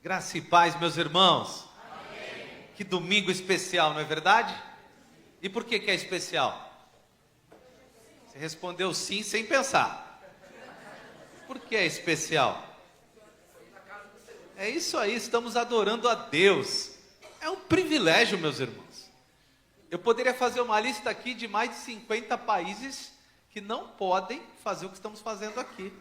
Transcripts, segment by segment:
Graça e paz, meus irmãos. Amém. Que domingo especial, não é verdade? E por que é especial? Você respondeu sim sem pensar. Por que é especial? É isso aí, estamos adorando a Deus. É um privilégio, meus irmãos. Eu poderia fazer uma lista aqui de mais de 50 países que não podem fazer o que estamos fazendo aqui.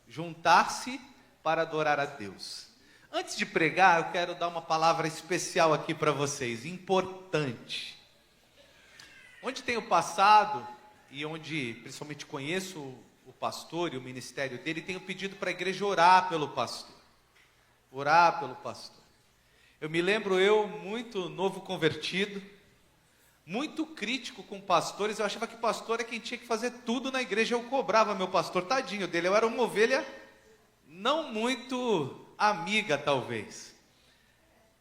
Juntar-se para adorar a Deus. Antes de pregar, eu quero dar uma palavra especial aqui para vocês, importante. Onde tenho passado e onde principalmente conheço o pastor e o ministério dele, tenho pedido para a igreja orar pelo pastor. Orar pelo pastor. Eu me lembro, muito novo convertido, muito crítico com pastores, eu achava que pastor é quem tinha que fazer tudo na igreja, eu cobrava meu pastor, tadinho dele, eu era uma ovelha não muito amiga talvez,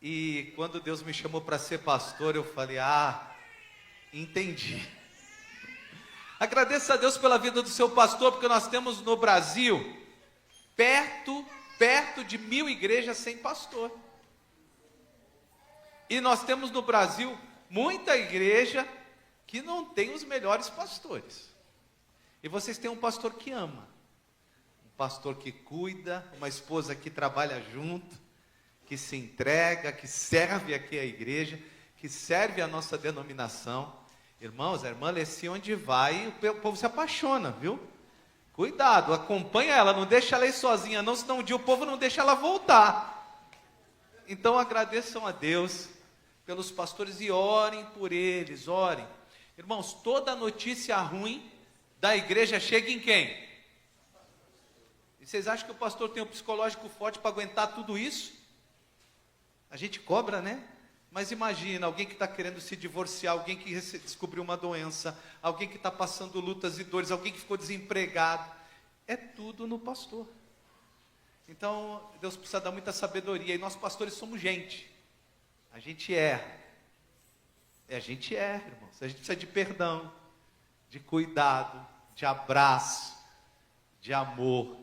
e quando Deus me chamou para ser pastor, eu falei, entendi. Agradeço a Deus pela vida do seu pastor, porque nós temos no Brasil, perto de 1000 igrejas sem pastor, e nós temos no Brasil, muita igreja que não tem os melhores pastores, e vocês têm um pastor que ama, pastor que cuida, uma esposa que trabalha junto, que se entrega, que serve aqui a igreja, que serve a nossa denominação. Irmãos, a irmã Leci, onde vai, o povo se apaixona, viu? Cuidado, acompanha ela, não deixa ela ir sozinha não, senão um dia o povo não deixa ela voltar. Então agradeçam a Deus pelos pastores e orem por eles, orem. Irmãos, toda notícia ruim da igreja chega em quem? Vocês acham que o pastor tem um psicológico forte para aguentar tudo isso? A gente cobra, né? Mas imagina, alguém que está querendo se divorciar, alguém que descobriu uma doença, alguém que está passando lutas e dores, alguém que ficou desempregado. É tudo no pastor. Então, Deus precisa dar muita sabedoria. E nós pastores somos gente. A gente erra. A gente erra, irmãos. A gente precisa de perdão, de cuidado, de abraço, de amor.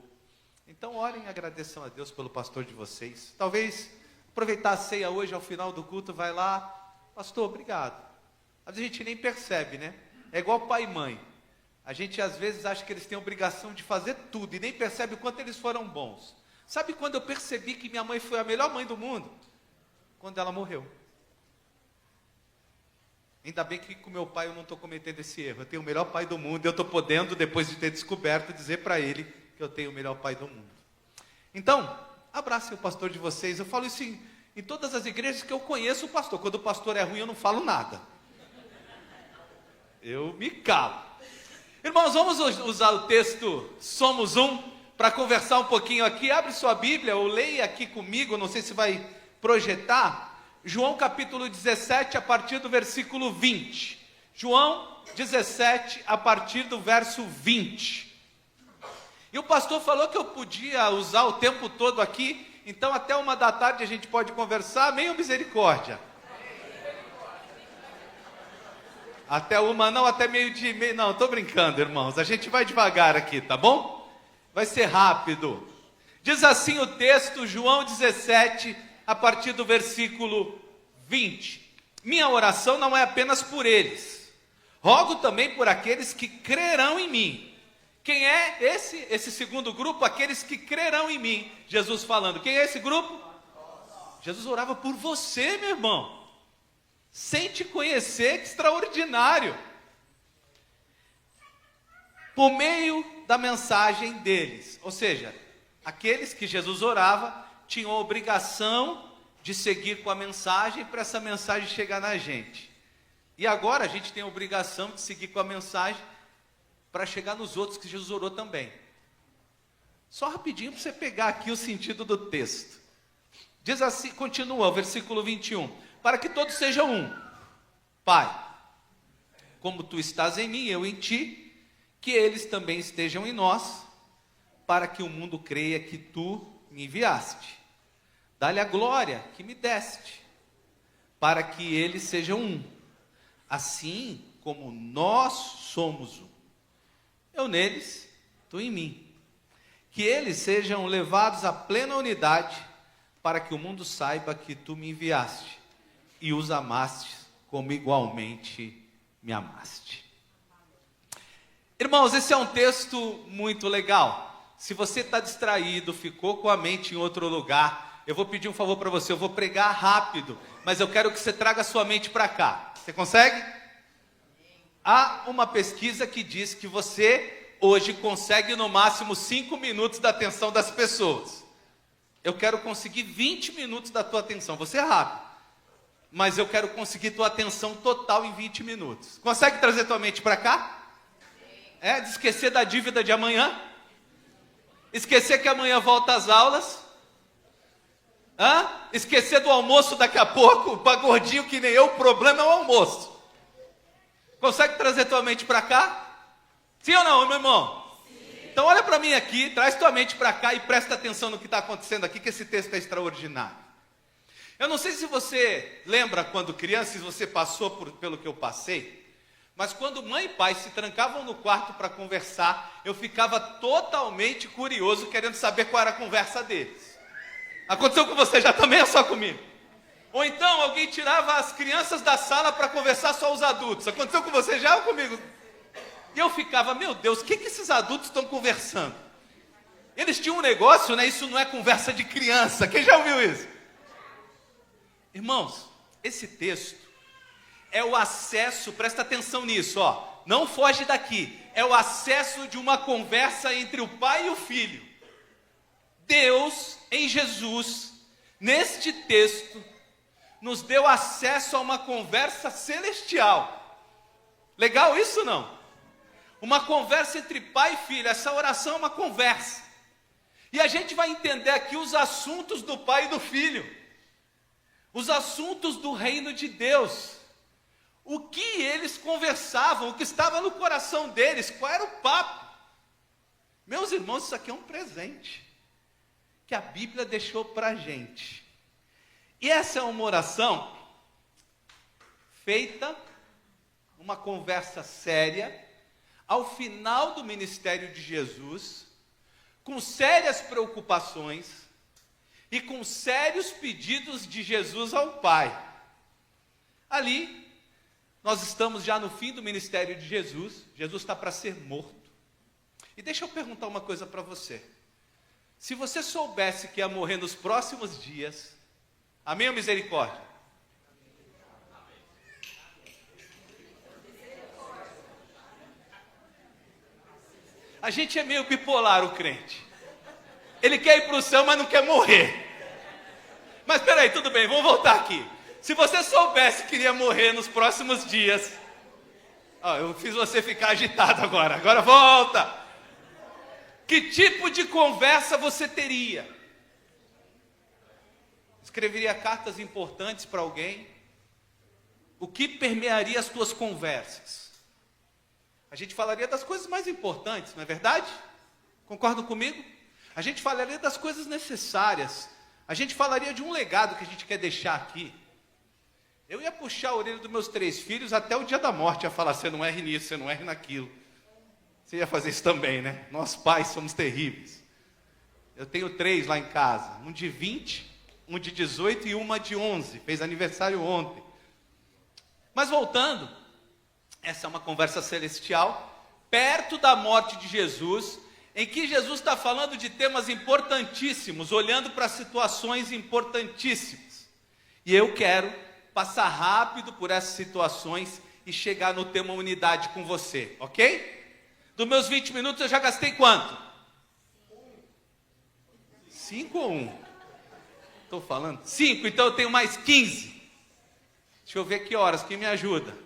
Então orem e agradeçam a Deus pelo pastor de vocês. Talvez aproveitar a ceia hoje, ao final do culto, vai lá, pastor, obrigado. Às vezes a gente nem percebe, né? É igual pai e mãe. A gente às vezes acha que eles têm a obrigação de fazer tudo e nem percebe o quanto eles foram bons. Sabe quando eu percebi que minha mãe foi a melhor mãe do mundo? Quando ela morreu. Ainda bem que com meu pai eu não estou cometendo esse erro. Eu tenho o melhor pai do mundo e eu estou podendo, depois de ter descoberto, dizer para ele que eu tenho o melhor pai do mundo. Então, abracem o pastor de vocês. Eu falo isso em todas as igrejas que eu conheço o pastor. Quando o pastor é ruim, eu não falo nada. Eu me calo. Irmãos, vamos usar o texto Somos Um para conversar um pouquinho aqui. Abre sua Bíblia ou leia aqui comigo, não sei se vai projetar. João capítulo 17, a partir do versículo 20. João 17, a partir do verso 20. E o pastor falou que eu podia usar o tempo todo aqui, então até 1h da tarde a gente pode conversar, meio misericórdia. Até 1 não, até meio-dia e meio, não, estou brincando, irmãos, a gente vai devagar aqui, tá bom? Vai ser rápido. Diz assim o texto, João 17, a partir do versículo 20. Minha oração não é apenas por eles, rogo também por aqueles que crerão em mim. Quem é esse segundo grupo? Aqueles que crerão em mim. Jesus falando. Quem é esse grupo? Jesus orava por você, meu irmão. Sem te conhecer, que extraordinário. Por meio da mensagem deles. Ou seja, aqueles que Jesus orava tinham a obrigação de seguir com a mensagem para essa mensagem chegar na gente. E agora a gente tem a obrigação de seguir com a mensagem para chegar nos outros que Jesus orou também. Só rapidinho para você pegar aqui o sentido do texto. Diz assim, continua o versículo 21. Para que todos sejam um. Pai, como tu estás em mim, eu em ti, que eles também estejam em nós, para que o mundo creia que tu me enviaste. Dá-lhe a glória que me deste, para que eles sejam um. Assim como nós somos um. Eu neles, tu em mim. Que eles sejam levados à plena unidade, para que o mundo saiba que tu me enviaste e os amaste como igualmente me amaste. Irmãos, esse é um texto muito legal. Se você está distraído, ficou com a mente em outro lugar, eu vou pedir um favor para você, eu vou pregar rápido, mas eu quero que você traga a sua mente para cá. Você consegue? Há uma pesquisa que diz que você hoje consegue no máximo 5 minutos da atenção das pessoas. Eu quero conseguir 20 minutos da tua atenção. Você é rápido, mas eu quero conseguir tua atenção total em 20 minutos. Consegue trazer tua mente para cá? De esquecer da dívida de amanhã? Esquecer que amanhã volta às aulas? Esquecer do almoço daqui a pouco? Para gordinho que nem eu, o problema é o almoço. Consegue trazer tua mente para cá? Sim ou não, meu irmão? Sim. Então olha para mim aqui, traz tua mente para cá e presta atenção no que está acontecendo aqui, que esse texto é extraordinário. Eu não sei se você lembra quando criança, se você passou pelo que eu passei, mas quando mãe e pai se trancavam no quarto para conversar, eu ficava totalmente curioso, querendo saber qual era a conversa deles. Aconteceu com você já também, é só comigo? Ou então alguém tirava as crianças da sala para conversar só os adultos. Aconteceu com você já ou comigo? E eu ficava, meu Deus, o que esses adultos estão conversando? Eles tinham um negócio, né? Isso não é conversa de criança. Quem já ouviu isso? Irmãos, esse texto é o acesso, presta atenção nisso, não foge daqui. É o acesso de uma conversa entre o pai e o filho. Deus, em Jesus, neste texto, nos deu acesso a uma conversa celestial. Legal isso ou não? Uma conversa entre pai e filho. Essa oração é uma conversa. E a gente vai entender aqui os assuntos do pai e do filho. Os assuntos do reino de Deus. O que eles conversavam, o que estava no coração deles, qual era o papo. Meus irmãos, isso aqui é um presente que a Bíblia deixou para a gente. E essa é uma oração feita, uma conversa séria, ao final do ministério de Jesus, com sérias preocupações e com sérios pedidos de Jesus ao Pai. Ali, nós estamos já no fim do ministério de Jesus, Jesus está para ser morto. E deixa eu perguntar uma coisa para você. Se você soubesse que ia morrer nos próximos dias, amém ou misericórdia? A gente é meio bipolar, o crente. Ele quer ir para o céu, mas não quer morrer. Mas peraí, tudo bem, vamos voltar aqui. Se você soubesse que iria morrer nos próximos dias... eu fiz você ficar agitado agora. Agora volta. Que tipo de conversa você teria? Escreveria cartas importantes para alguém? O que permearia as tuas conversas? A gente falaria das coisas mais importantes, não é verdade? Concordam comigo? A gente falaria das coisas necessárias. A gente falaria de um legado que a gente quer deixar aqui. Eu ia puxar a orelha dos meus 3 filhos até o dia da morte, ia falar, você não erre nisso, você não erre naquilo. Você ia fazer isso também, né? Nós pais somos terríveis. Eu tenho 3 lá em casa, um de 20, um de 18 e uma de 11, fez aniversário ontem. Mas voltando, essa é uma conversa celestial, perto da morte de Jesus, em que Jesus está falando de temas importantíssimos, olhando para situações importantíssimas. E eu quero passar rápido por essas situações e chegar no tema unidade com você, ok? Dos meus 20 minutos eu já gastei quanto? 5 ou 1? Estou falando? 5, então eu tenho mais 15. Deixa eu ver que horas, quem me ajuda?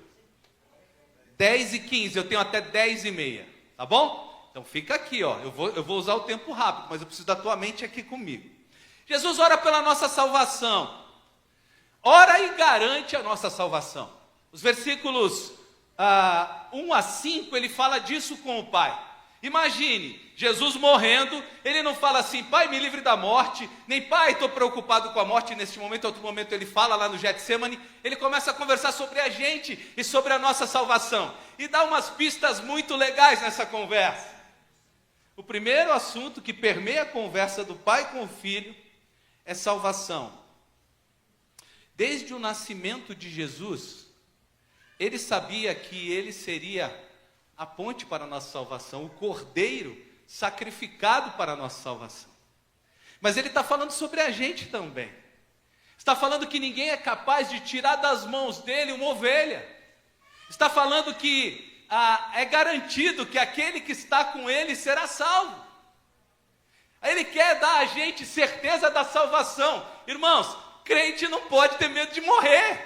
10 e 15, eu tenho até 10 e meia, tá bom? Então fica aqui, eu vou usar o tempo rápido, mas eu preciso da tua mente aqui comigo. Jesus ora pela nossa salvação. Ora e garante a nossa salvação. Os versículos 1 a 5, ele fala disso com o Pai. Imagine, Jesus morrendo, ele não fala assim, Pai, me livre da morte, nem Pai, estou preocupado com a morte neste momento. Outro momento ele fala lá no Getsemane, ele começa a conversar sobre a gente e sobre a nossa salvação. E dá umas pistas muito legais nessa conversa. O primeiro assunto que permeia a conversa do pai com o filho é salvação. Desde o nascimento de Jesus, ele sabia que ele seria a ponte para a nossa salvação, o cordeiro sacrificado para a nossa salvação. Mas ele está falando sobre a gente também. Está falando que ninguém é capaz de tirar das mãos dele uma ovelha. Está falando que é garantido que aquele que está com ele será salvo. Ele quer dar a gente certeza da salvação. Irmãos, crente não pode ter medo de morrer.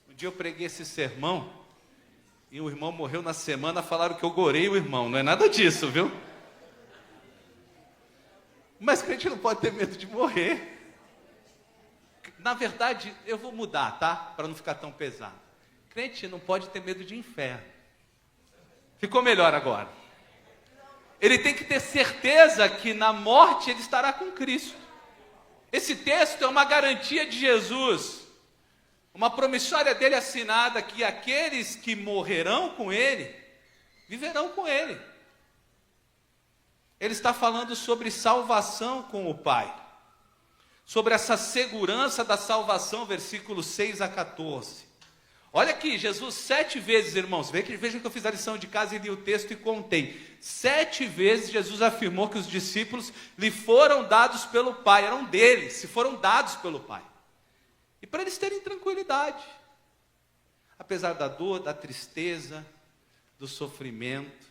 Um dia eu preguei esse sermão e o irmão morreu na semana, falaram que eu gorei o irmão. Não é nada disso, viu? Mas crente não pode ter medo de morrer. Na verdade, eu vou mudar, tá? Para não ficar tão pesado. Crente não pode ter medo de inferno. Ficou melhor agora. Ele tem que ter certeza que na morte ele estará com Cristo. Esse texto é uma garantia de Jesus, uma promissória dele assinada, que aqueles que morrerão com ele, viverão com ele. Ele está falando sobre salvação com o Pai, sobre essa segurança da salvação, versículos 6 a 14. Olha aqui, Jesus 7 vezes, irmãos, vejam que eu fiz a lição de casa e li o texto e contei. 7 vezes Jesus afirmou que os discípulos lhe foram dados pelo Pai, eram deles, se foram dados pelo Pai. E para eles terem tranquilidade, apesar da dor, da tristeza, do sofrimento.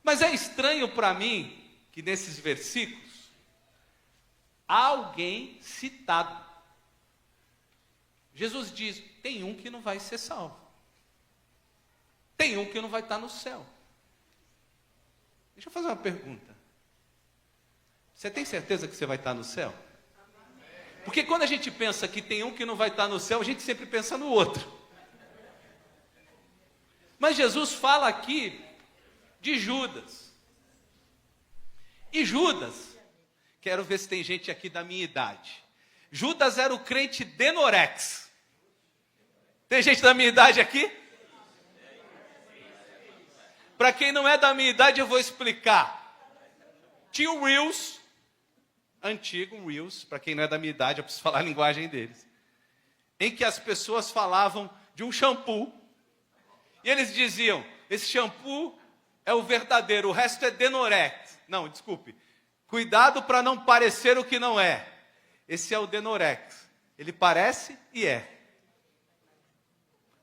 Mas é estranho para mim que nesses versículos há alguém citado. Jesus diz, tem um que não vai ser salvo. Tem um que não vai estar no céu. Deixa eu fazer uma pergunta. Você tem certeza que você vai estar no céu? Porque quando a gente pensa que tem um que não vai estar no céu, a gente sempre pensa no outro. Mas Jesus fala aqui de Judas. E Judas, quero ver se tem gente aqui da minha idade. Judas era o crente denorex. Tem gente da minha idade aqui? Para quem não é da minha idade, eu vou explicar. Tinha o Reels, antigo Reels, para quem não é da minha idade, eu preciso falar a linguagem deles, em que as pessoas falavam de um shampoo, e eles diziam, esse shampoo é o verdadeiro, o resto é denorex. Não, desculpe, cuidado para não parecer o que não é. Esse é o denorex, ele parece e é.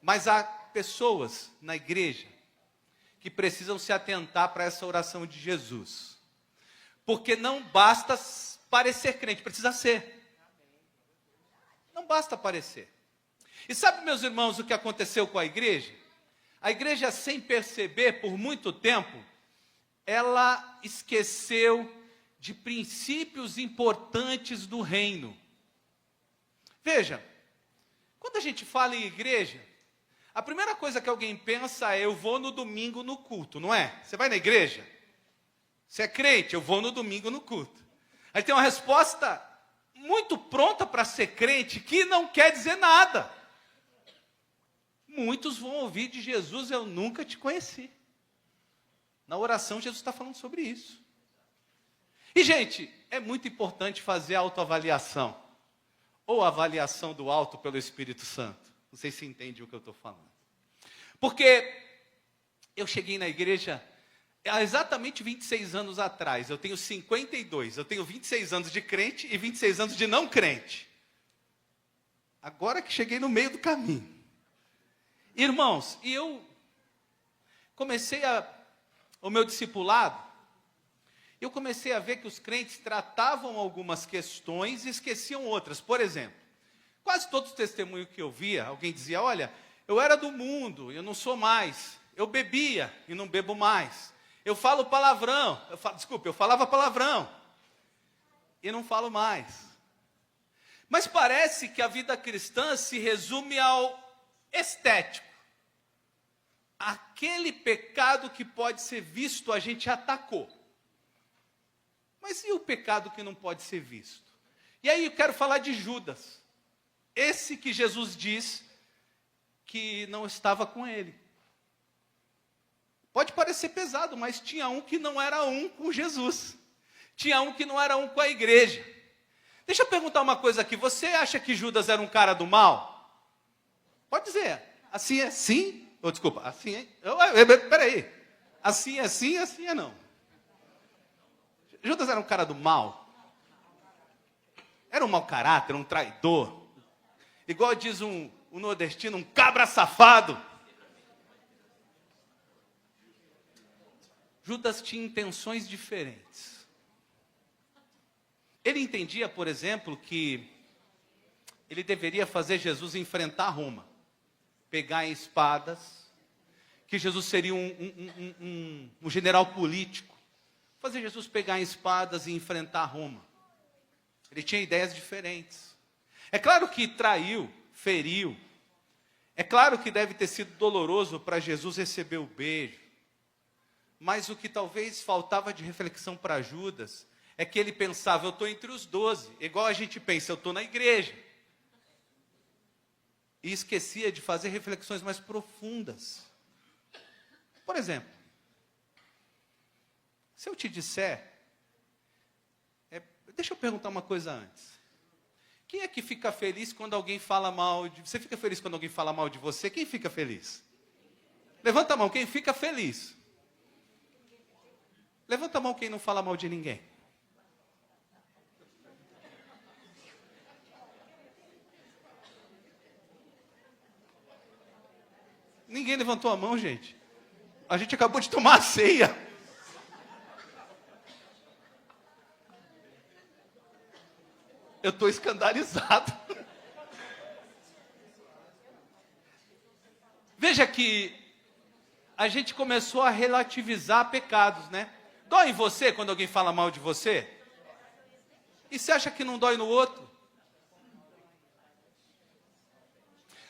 Mas há pessoas na igreja que precisam se atentar para essa oração de Jesus. Porque não basta parecer crente, precisa ser. Não basta parecer. E sabe, meus irmãos, o que aconteceu com a igreja? A igreja, sem perceber, por muito tempo, ela esqueceu de princípios importantes do reino. Veja, quando a gente fala em igreja, a primeira coisa que alguém pensa é, eu vou no domingo no culto, não é? Você vai na igreja? Você é crente? Eu vou no domingo no culto. Aí tem uma resposta muito pronta para ser crente, que não quer dizer nada. Muitos vão ouvir de Jesus, eu nunca te conheci. Na oração, Jesus está falando sobre isso. E, gente, é muito importante fazer a autoavaliação, ou a avaliação do alto pelo Espírito Santo. Não sei se entende o que eu estou falando. Porque eu cheguei na igreja há exatamente 26 anos atrás. Eu tenho 52. Eu tenho 26 anos de crente e 26 anos de não crente. Agora que cheguei no meio do caminho. Irmãos, e eu comecei o meu discipulado. Eu comecei a ver que os crentes tratavam algumas questões e esqueciam outras. Por exemplo, quase todos os testemunhos que eu via, alguém dizia, olha, eu era do mundo, eu não sou mais. Eu bebia e não bebo mais. Eu falo palavrão, eu falava palavrão e não falo mais. Mas parece que a vida cristã se resume ao estético. Aquele pecado que pode ser visto, a gente atacou. Mas e o pecado que não pode ser visto? E aí eu quero falar de Judas. Esse que Jesus diz que não estava com ele. Pode parecer parecer pesado, mas tinha um que não era um com Jesus. Tinha um que não era um com a igreja. Deixa eu perguntar uma coisa aqui. Você acha que Judas era um cara do mal? Pode dizer. Assim é sim? Ou desculpa, assim é... Peraí. Assim é sim, assim é não. Judas era um cara do mal? Era um mau caráter, um traidor? Igual diz um nordestino, um cabra safado. Judas tinha intenções diferentes. Ele entendia, por exemplo, que ele deveria fazer Jesus enfrentar Roma, pegar em espadas, que Jesus seria um general político, fazer Jesus pegar em espadas e enfrentar Roma. Ele tinha ideias diferentes. É claro que traiu, feriu. É claro que deve ter sido doloroso para Jesus receber o beijo. Mas o que talvez faltava de reflexão para Judas é que ele pensava, eu estou entre os 12, igual a gente pensa, eu estou na igreja. E esquecia de fazer reflexões mais profundas. Por exemplo, se eu te disser, deixa eu perguntar uma coisa antes. Quem é que fica feliz quando alguém fala mal de... Você fica feliz quando alguém fala mal de você? Quem fica feliz? Levanta a mão, quem fica feliz? Levanta a mão quem não fala mal de ninguém. Ninguém levantou a mão, gente. A gente acabou de tomar a ceia. Eu estou escandalizado. Veja que a gente começou a relativizar pecados, né? Dói em você quando alguém fala mal de você? E você acha que não dói no outro?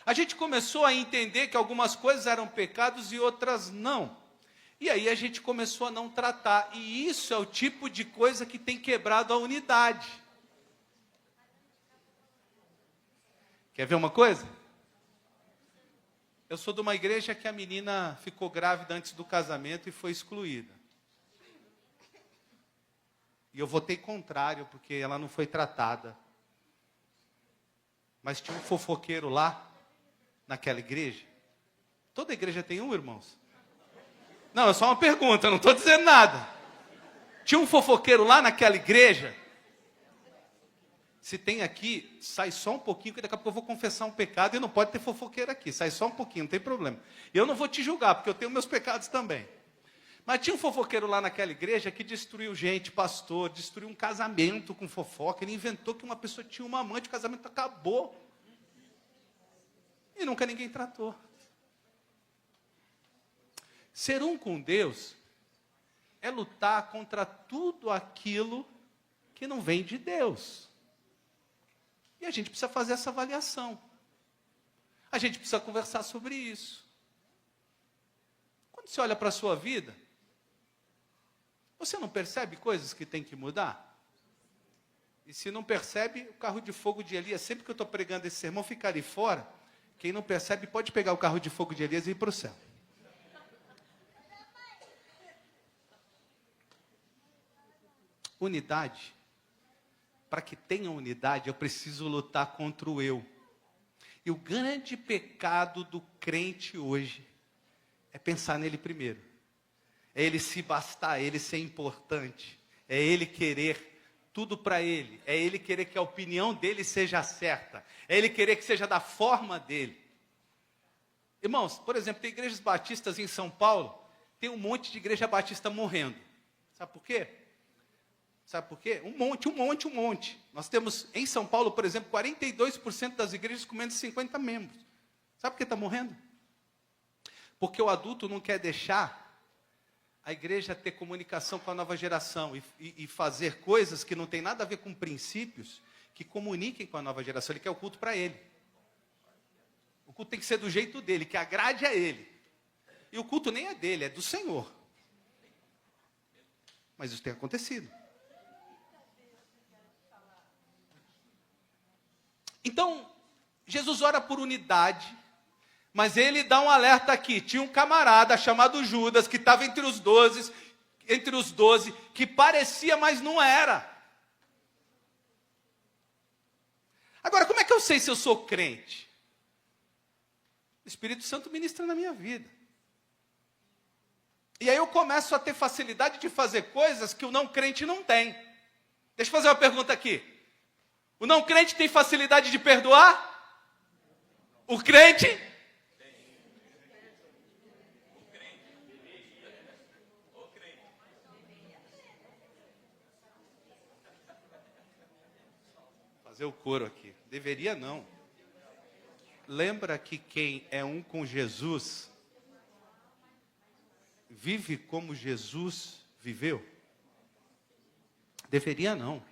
A gente começou a entender que algumas coisas eram pecados e outras não. E aí a gente começou a não tratar. E isso é o tipo de coisa que tem quebrado a unidade. Quer ver uma coisa? Eu sou de uma igreja que a menina ficou grávida antes do casamento e foi excluída. E eu votei contrário, porque ela não foi tratada. Mas tinha um fofoqueiro lá, naquela igreja. Toda igreja tem um, irmãos? Não, é só uma pergunta, eu não estou dizendo nada. Tinha um fofoqueiro lá naquela igreja. Se tem aqui, sai só um pouquinho, que daqui a pouco eu vou confessar um pecado e não pode ter fofoqueiro aqui. Sai só um pouquinho, não tem problema. Eu não vou te julgar, porque eu tenho meus pecados também. Mas tinha um fofoqueiro lá naquela igreja que destruiu gente, pastor, destruiu um casamento com fofoca. Ele inventou que uma pessoa tinha uma amante, o casamento acabou. E nunca ninguém tratou. Ser um com Deus é lutar contra tudo aquilo que não vem de Deus. E a gente precisa fazer essa avaliação. A gente precisa conversar sobre isso. Quando você olha para a sua vida, você não percebe coisas que tem que mudar? E se não percebe, o carro de fogo de Elias, sempre que eu estou pregando esse sermão, fica ali fora. Quem não percebe pode pegar o carro de fogo de Elias e ir para o céu. Unidade. Para que tenha unidade, eu preciso lutar contra o eu. E o grande pecado do crente hoje é pensar nele primeiro. É ele se bastar, é ele ser importante. É ele querer tudo para ele. É ele querer que a opinião dele seja certa. É ele querer que seja da forma dele. Irmãos, por exemplo, tem igrejas batistas em São Paulo, tem um monte de igreja batista morrendo. Sabe por quê? Sabe por quê? Um monte. Nós temos em São Paulo, por exemplo, 42% das igrejas com menos de 50 membros. Sabe por que está morrendo? Porque o adulto não quer deixar a igreja ter comunicação com a nova geração e fazer coisas que não tem nada a ver com princípios que comuniquem com a nova geração. Ele quer o culto para ele. O culto tem que ser do jeito dele, que agrade a ele. E o culto nem é dele, é do Senhor. Mas isso tem acontecido. Então, Jesus ora por unidade, Mas ele dá um alerta aqui. Tinha um camarada chamado Judas, que estava entre os 12, que parecia, mas não era. Agora, como é que eu sei se eu sou crente? O Espírito Santo ministra na minha vida. E aí eu começo a ter facilidade de fazer coisas que o não crente não tem. Deixa eu fazer uma pergunta aqui. O não crente tem facilidade de perdoar? O crente? Fazer o coro aqui. Deveria não. Lembra que quem é um com Jesus vive como Jesus viveu? Deveria não.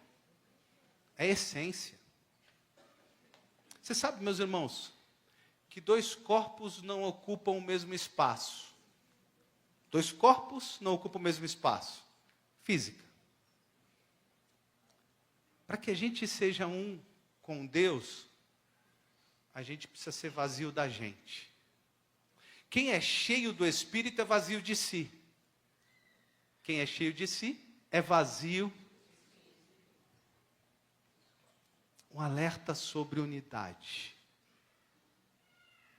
É essência. Você sabe, meus irmãos, que dois corpos não ocupam o mesmo espaço. Dois corpos não ocupam o mesmo espaço. Física. Para que a gente seja um com Deus, a gente precisa ser vazio da gente. Quem é cheio do Espírito é vazio de si. Quem é cheio de si é vazio. Um alerta sobre unidade.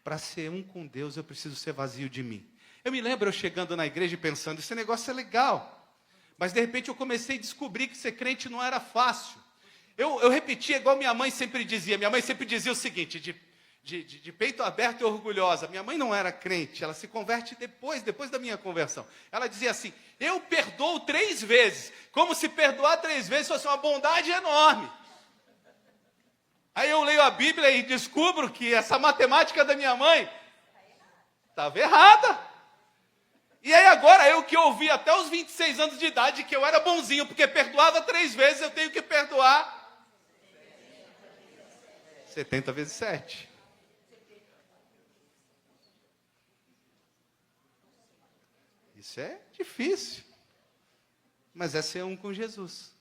Para ser um com Deus, eu preciso ser vazio de mim. Eu me lembro eu chegando na igreja e pensando, esse negócio é legal. Mas de repente eu comecei a descobrir que ser crente não era fácil. Eu repetia igual minha mãe sempre dizia. Minha mãe sempre dizia o seguinte, de peito aberto e orgulhosa. Minha mãe não era crente, ela se converte depois da minha conversão. Ela dizia assim, eu perdoo 3 vezes, como se perdoar 3 vezes fosse uma bondade enorme. Aí eu leio a Bíblia e descubro que essa matemática da minha mãe estava errada. E aí agora eu que ouvi até os 26 anos de idade que eu era bonzinho, porque perdoava 3 vezes, eu tenho que perdoar 70 vezes 7. Isso é difícil, mas é ser um com Jesus.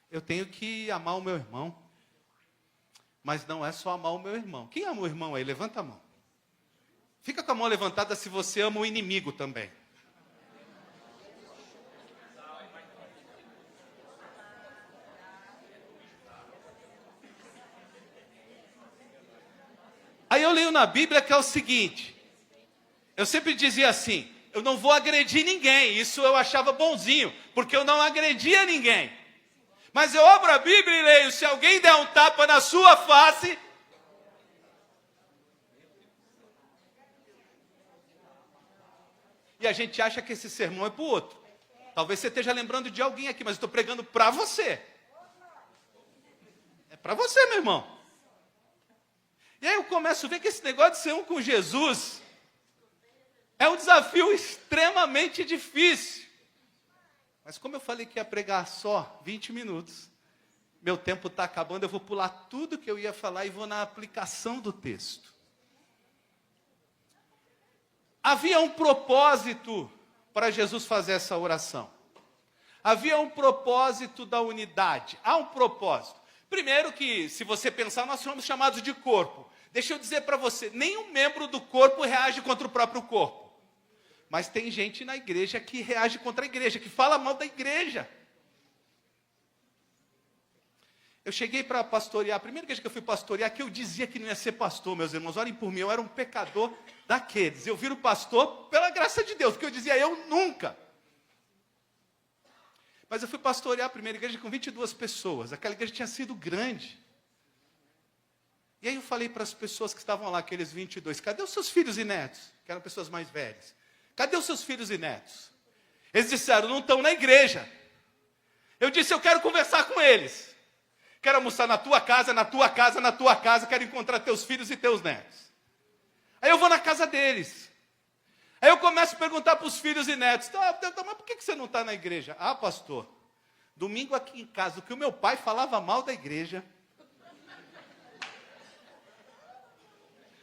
Eu tenho que amar o meu irmão, mas não é só amar o meu irmão. Quem ama o irmão aí? Levanta a mão. Fica com a mão levantada se você ama o inimigo também. Aí eu leio na Bíblia que é o seguinte, eu sempre dizia assim, eu não vou agredir ninguém, isso eu achava bonzinho, porque eu não agredia ninguém. Mas eu abro a Bíblia e leio, se alguém der um tapa na sua face, e a gente acha que esse sermão é para o outro. Talvez você esteja lembrando de alguém aqui, mas eu estou pregando para você. É para você, meu irmão. E aí eu começo a ver que esse negócio de ser um com Jesus é um desafio extremamente difícil. Mas como eu falei que ia pregar só 20 minutos, meu tempo está acabando, eu vou pular tudo que eu ia falar e vou na aplicação do texto. Havia um propósito para Jesus fazer essa oração. Havia um propósito da unidade. Há um propósito. Primeiro que, se você pensar, nós somos chamados de corpo. Deixa eu dizer para você, nenhum membro do corpo reage contra o próprio corpo. Mas tem gente na igreja que reage contra a igreja, que fala mal da igreja. Eu cheguei para pastorear, a primeira igreja que eu fui pastorear, que eu dizia que não ia ser pastor, meus irmãos, olhem por mim, eu era um pecador daqueles. Eu viro pastor pela graça de Deus, porque eu dizia, eu nunca. Mas eu fui pastorear a primeira igreja com 22 pessoas, aquela igreja tinha sido grande. E aí eu falei para as pessoas que estavam lá, aqueles 22, cadê os seus filhos e netos? Que eram pessoas mais velhas. Cadê os seus filhos e netos? Eles disseram, não estão na igreja. Eu disse, eu quero conversar com eles. Quero almoçar na tua casa, na tua casa, na tua casa, quero encontrar teus filhos e teus netos. Aí eu vou na casa deles. Aí eu começo a perguntar para os filhos e netos, mas por que você não está na igreja? Ah, pastor, domingo aqui em casa, o que o meu pai falava mal da igreja.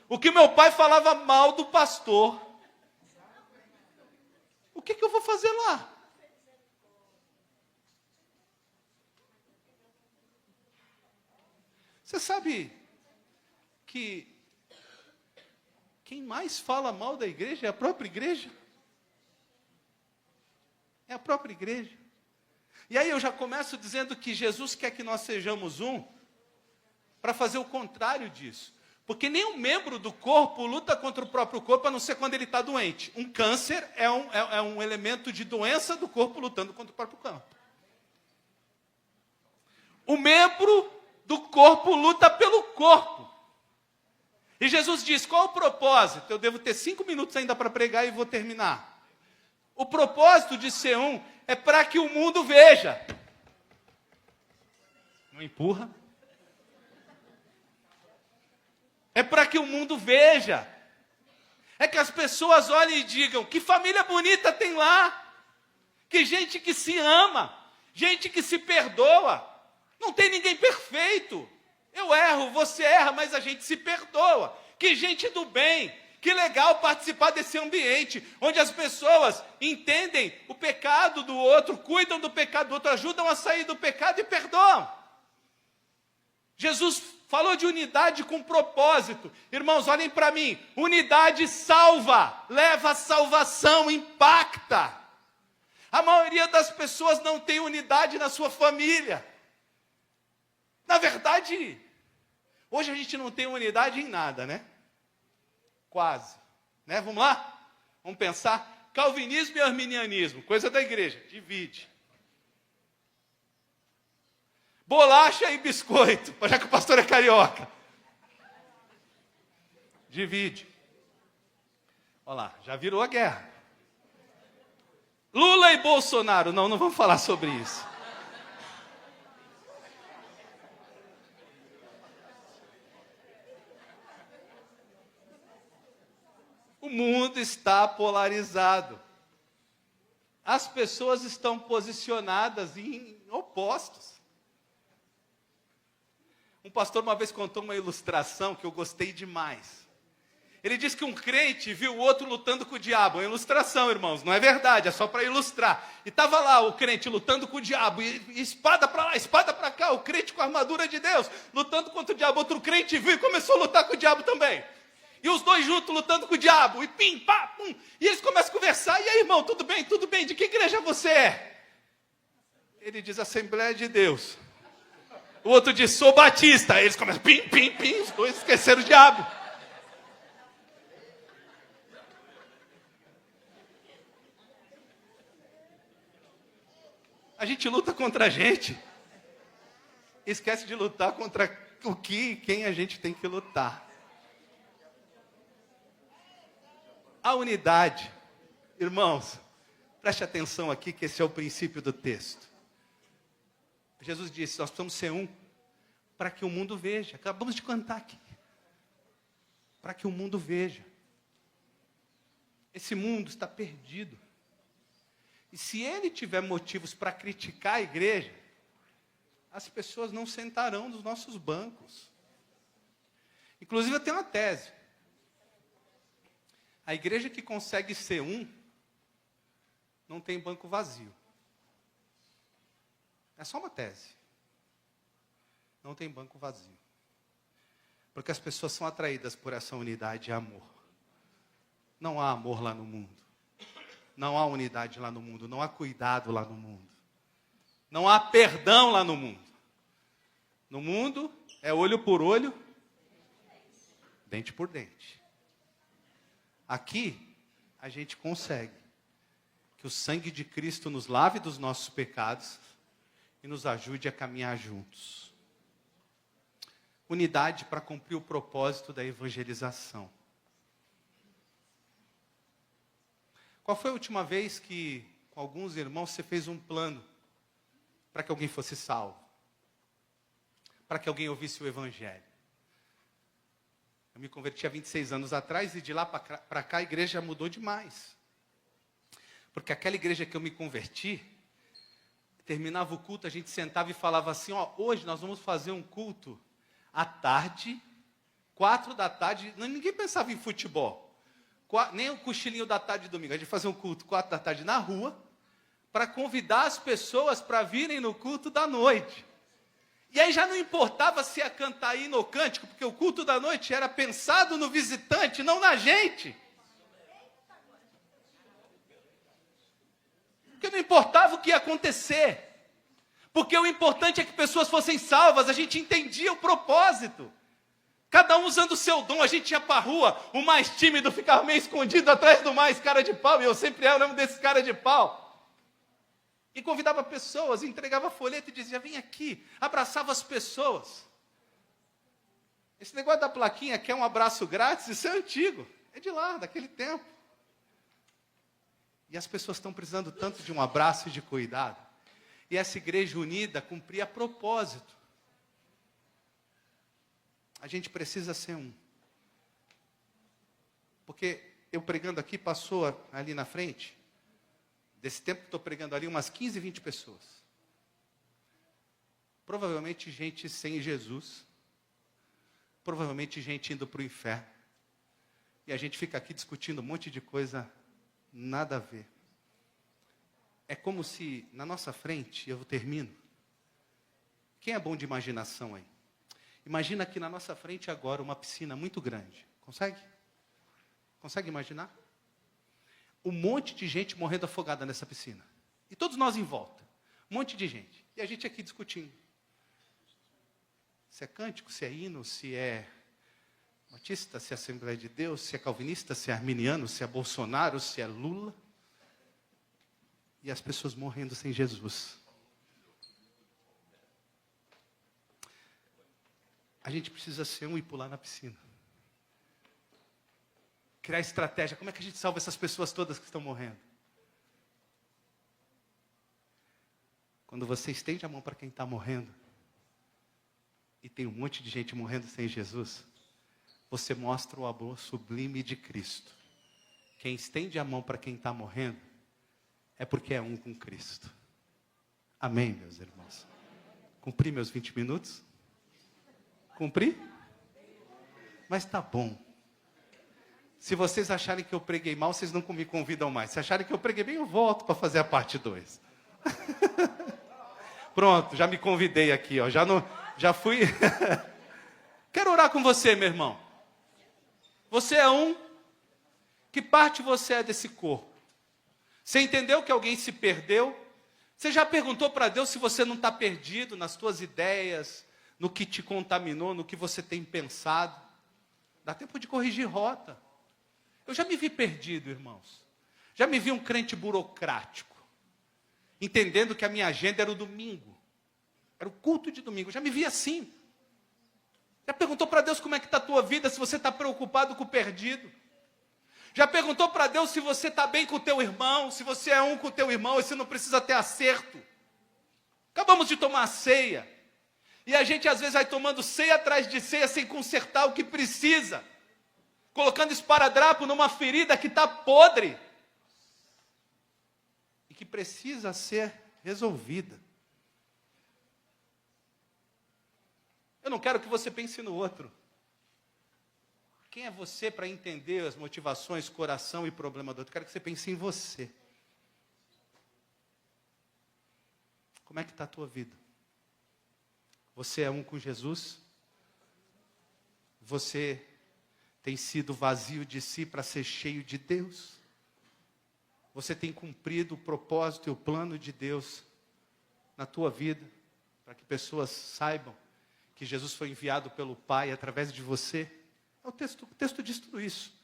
O que o meu pai falava mal do pastor. O que eu vou fazer lá? Você sabe que quem mais fala mal da igreja é a própria igreja? É a própria igreja. E aí eu já começo dizendo que Jesus quer que nós sejamos um, para fazer o contrário disso. Porque nenhum membro do corpo luta contra o próprio corpo, a não ser quando ele está doente. Um câncer é um elemento de doença do corpo lutando contra o próprio corpo. O membro do corpo luta pelo corpo. E Jesus diz, qual o propósito? Eu devo ter 5 minutos ainda para pregar e vou terminar. O propósito de ser um é para que o mundo veja. Não empurra. É para que o mundo veja. É que as pessoas olhem e digam, que família bonita tem lá. Que gente que se ama. Gente que se perdoa. Não tem ninguém perfeito. Eu erro, você erra, mas a gente se perdoa. Que gente do bem. Que legal participar desse ambiente, onde as pessoas entendem o pecado do outro, cuidam do pecado do outro, ajudam a sair do pecado e perdoam. Jesus falou de unidade com propósito. Irmãos, olhem para mim. Unidade salva, leva a salvação, impacta. A maioria das pessoas não tem unidade na sua família. Na verdade, hoje a gente não tem unidade em nada, né? Quase. Né? Vamos lá? Vamos pensar. Calvinismo e arminianismo, coisa da igreja, divide. Bolacha e biscoito, já que o pastor é carioca. Divide. Olha lá, já virou a guerra. Lula e Bolsonaro, não vamos falar sobre isso. O mundo está polarizado. As pessoas estão posicionadas em opostos. Um pastor uma vez contou uma ilustração que eu gostei demais. Ele disse que um crente viu o outro lutando com o diabo. É uma ilustração, irmãos, não é verdade, é só para ilustrar. E estava lá o crente lutando com o diabo, e espada para lá, espada para cá, o crente com a armadura de Deus, lutando contra o diabo. Outro crente viu e começou a lutar com o diabo também. E os dois juntos lutando com o diabo, e pim, pá, pum. E eles começam a conversar, e aí, irmão, tudo bem, de que igreja você é? Ele diz, Assembleia de Deus. O outro diz, sou batista. Eles começam, pim, pim, pim, os dois esqueceram o diabo. A gente luta contra a gente. Esquece de lutar contra quem a gente tem que lutar. A unidade. Irmãos, preste atenção aqui que esse é o princípio do texto. Jesus disse, nós precisamos ser um para que o mundo veja. Acabamos de cantar aqui. Para que o mundo veja. Esse mundo está perdido. E se ele tiver motivos para criticar a igreja, as pessoas não sentarão nos nossos bancos. Inclusive eu tenho uma tese. A igreja que consegue ser um, não tem banco vazio. É só uma tese. Não tem banco vazio. Porque as pessoas são atraídas por essa unidade e amor. Não há amor lá no mundo. Não há unidade lá no mundo. Não há cuidado lá no mundo. Não há perdão lá no mundo. No mundo é olho por olho, dente por dente. Aqui a gente consegue que o sangue de Cristo nos lave dos nossos pecados e nos ajude a caminhar juntos. Unidade para cumprir o propósito da evangelização. Qual foi a última vez que, com alguns irmãos, você fez um plano para que alguém fosse salvo? Para que alguém ouvisse o evangelho? Eu me converti há 26 anos atrás e de lá para cá a igreja mudou demais. Porque aquela igreja que eu me converti, terminava o culto, a gente sentava e falava assim, hoje nós vamos fazer um culto à tarde, 4 da tarde, ninguém pensava em futebol, nem o cochilinho da tarde de domingo, a gente fazia um culto 4 da tarde na rua, para convidar as pessoas para virem no culto da noite. E aí já não importava se ia cantar hino ou cântico, porque o culto da noite era pensado no visitante, não na gente. Porque não importava o que ia acontecer. Porque o importante é que pessoas fossem salvas, a gente entendia o propósito. Cada um usando o seu dom, a gente ia para a rua, o mais tímido ficava meio escondido atrás do mais cara de pau, e eu sempre era um desses cara de pau. E convidava pessoas, entregava folheto e dizia, vem aqui, abraçava as pessoas. Esse negócio da plaquinha, que é um abraço grátis, isso é antigo, é de lá, daquele tempo. E as pessoas estão precisando tanto de um abraço e de cuidado. E essa igreja unida cumpria propósito. A gente precisa ser um. Porque eu pregando aqui, passou ali na frente, desse tempo que estou pregando ali, umas 15, 20 pessoas. Provavelmente gente sem Jesus. Provavelmente gente indo para o inferno. E a gente fica aqui discutindo um monte de coisa nada a ver. É como se na nossa frente, eu termino. Quem é bom de imaginação aí? Imagina aqui na nossa frente agora uma piscina muito grande. Consegue? Consegue imaginar? Um monte de gente morrendo afogada nessa piscina. E todos nós em volta. Um monte de gente. E a gente aqui discutindo. Se é cântico, se é hino, se é batista, se é Assembleia de Deus, se é calvinista, se é arminiano, se é Bolsonaro, se é Lula. E as pessoas morrendo sem Jesus. A gente precisa ser um e pular na piscina. Criar estratégia. Como é que a gente salva essas pessoas todas que estão morrendo? Quando você estende a mão para quem está morrendo, e tem um monte de gente morrendo sem Jesus, você mostra o amor sublime de Cristo. Quem estende a mão para quem está morrendo, é porque é um com Cristo. Amém, meus irmãos? Cumpri meus 20 minutos? Cumpri? Mas tá bom. Se vocês acharem que eu preguei mal, vocês não me convidam mais. Se acharem que eu preguei bem, eu volto para fazer a parte 2. Pronto, já me convidei aqui, ó. Já fui. Quero orar com você, meu irmão. Você é um. Que parte você é desse corpo? Você entendeu que alguém se perdeu? Você já perguntou para Deus se você não está perdido nas suas ideias, no que te contaminou, no que você tem pensado? Dá tempo de corrigir rota. Eu já me vi perdido, irmãos. Já me vi um crente burocrático, entendendo que a minha agenda era o domingo. Era o culto de domingo. Eu já me vi assim. Já perguntou para Deus como é que está a tua vida, se você está preocupado com o perdido? Já perguntou para Deus se você está bem com o teu irmão, se você é um com o teu irmão e se não precisa ter acerto? Acabamos de tomar a ceia. E a gente às vezes vai tomando ceia atrás de ceia sem consertar o que precisa. Colocando esparadrapo numa ferida que está podre. E que precisa ser resolvida. Eu não quero que você pense no outro. Quem é você para entender as motivações, coração e problema do outro? Eu quero que você pense em você. Como é que está a tua vida? Você é um com Jesus? Você tem sido vazio de si para ser cheio de Deus? Você tem cumprido o propósito e o plano de Deus na tua vida? Para que pessoas saibam que Jesus foi enviado pelo Pai através de você? O texto diz tudo isso.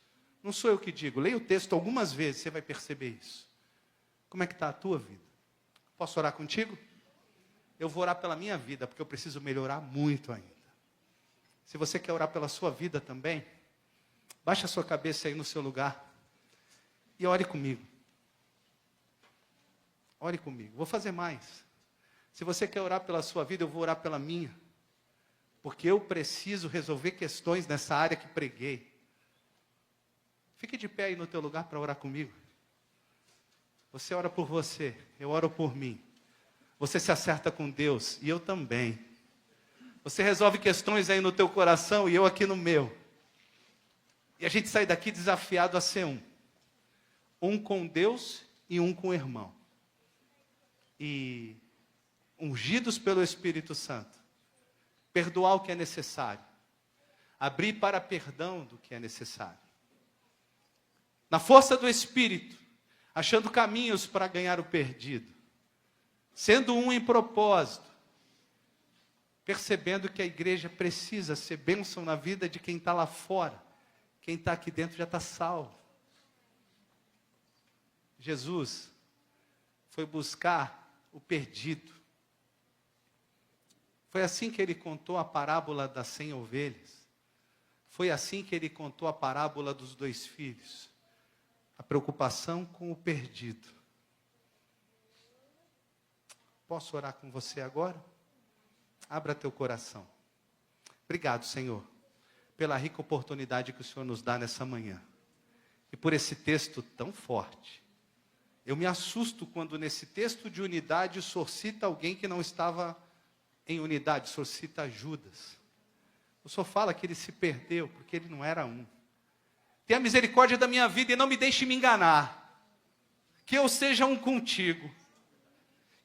Não sou eu que digo. Leia o texto algumas vezes, você vai perceber isso. Como é que está a tua vida? Posso orar contigo? Eu vou orar pela minha vida, porque eu preciso melhorar muito ainda. Se você quer orar pela sua vida também, baixa a sua cabeça aí no seu lugar e ore comigo. Ore comigo. Vou fazer mais. Se você quer orar pela sua vida, eu vou orar pela minha. Porque eu preciso resolver questões nessa área que preguei. Fique de pé aí no teu lugar para orar comigo. Você ora por você, eu oro por mim. Você se acerta com Deus e eu também. Você resolve questões aí no teu coração e eu aqui no meu. E a gente sai daqui desafiado a ser um. Um com Deus e um com o irmão. E ungidos pelo Espírito Santo. perdoar o que é necessário, abrir para perdão do que é necessário. Na força do Espírito, achando caminhos para ganhar o perdido, sendo um em propósito, percebendo que a igreja precisa ser bênção na vida de quem está lá fora, quem está aqui dentro já está salvo. Jesus foi buscar o perdido. Foi assim que ele contou a parábola das 100 ovelhas. Foi assim que ele contou a parábola dos 2 filhos. A preocupação com o perdido. Posso orar com você agora? Abra teu coração. Obrigado, Senhor, pela rica oportunidade que o Senhor nos dá nessa manhã. E por esse texto tão forte. Eu me assusto quando nesse texto de unidade o Senhor cita alguém que não estava em unidade. O Senhor cita Judas. O Senhor fala que ele se perdeu porque ele não era um. Tenha misericórdia da minha vida e não me deixe me enganar. Que eu seja um contigo.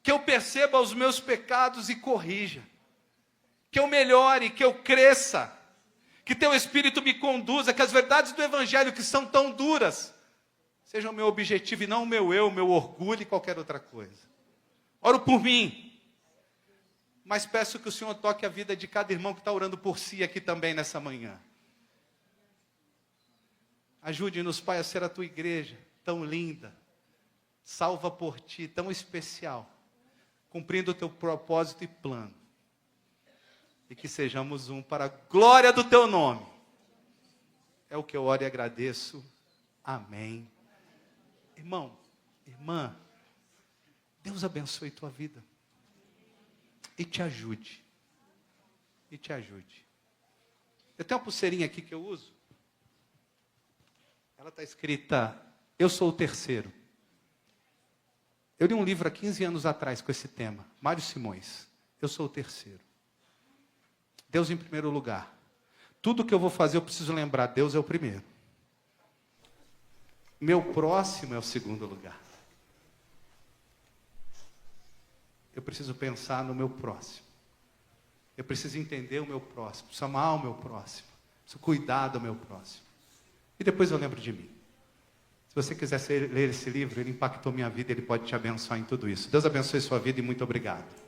Que eu perceba os meus pecados e corrija. Que eu melhore, que eu cresça. Que teu Espírito me conduza, que as verdades do Evangelho que são tão duras, sejam o meu objetivo e não o meu eu, o meu orgulho e qualquer outra coisa. Oro por mim. Mas peço que o Senhor toque a vida de cada irmão que está orando por si aqui também nessa manhã. Ajude-nos, Pai, a ser a tua igreja tão linda, salva por ti, tão especial, cumprindo o teu propósito e plano. E que sejamos um para a glória do teu nome. É o que eu oro e agradeço. Amém. Irmão, irmã, Deus abençoe tua vida. E te ajude. E te ajude. Eu tenho uma pulseirinha aqui que eu uso. Ela está escrita, eu sou o terceiro. Eu li um livro há 15 anos atrás com esse tema. Mário Simões, eu sou o terceiro. Deus em primeiro lugar. Tudo que eu vou fazer eu preciso lembrar, Deus é o primeiro. Meu próximo é o segundo lugar. Eu preciso pensar no meu próximo. Eu preciso entender o meu próximo. Preciso amar o meu próximo. Preciso cuidar do meu próximo. E depois eu lembro de mim. Se você quiser ler esse livro, ele impactou minha vida, ele pode te abençoar em tudo isso. Deus abençoe sua vida e muito obrigado.